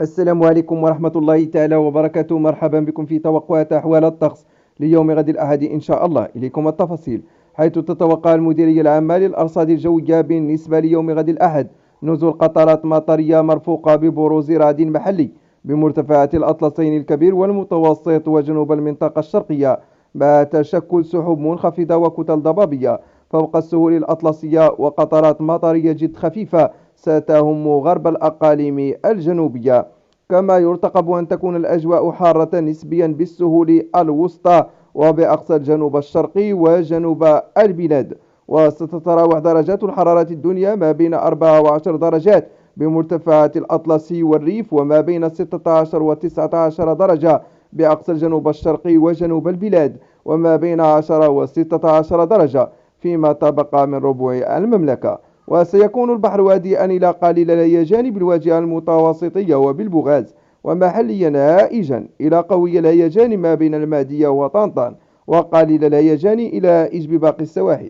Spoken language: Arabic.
السلام عليكم ورحمة الله تعالى وبركاته. مرحبا بكم في توقعات أحوال الطقس ليوم غد الأحد إن شاء الله. إليكم التفاصيل، حيث تتوقع المديرية العامة للأرصاد الجوية بالنسبة ليوم غد الأحد نزول قطرات مطرية مرفوقة ببروز رعد محلي بمرتفعات الأطلسين الكبير والمتوسط وجنوب المنطقة الشرقية، مع تشكل سحب منخفضة وكتل ضبابية فوق السهول الأطلسية، وقطرات مطرية جد خفيفة ستهم غرب الأقاليم الجنوبية. كما يرتقب أن تكون الأجواء حارة نسبيا بالسهول الوسطى وبأقصى الجنوب الشرقي وجنوب البلاد، وستتراوح درجات الحرارة الدنيا ما بين 14 درجات بمرتفعات الأطلس والريف، وما بين 16 و 19 درجة بأقصى الجنوب الشرقي وجنوب البلاد، وما بين 10 و 16 درجة فيما تبقى من ربوع المملكة. وسيكون البحر هادئا إلى قليلا الهيجان بالواجهة المتوسطية وبالبوغاز، ومحليا هائجا إلى قوي الهيجان ما بين المهدية وطنطان، وقليل الهيجان إلى إجب باقي السواحل.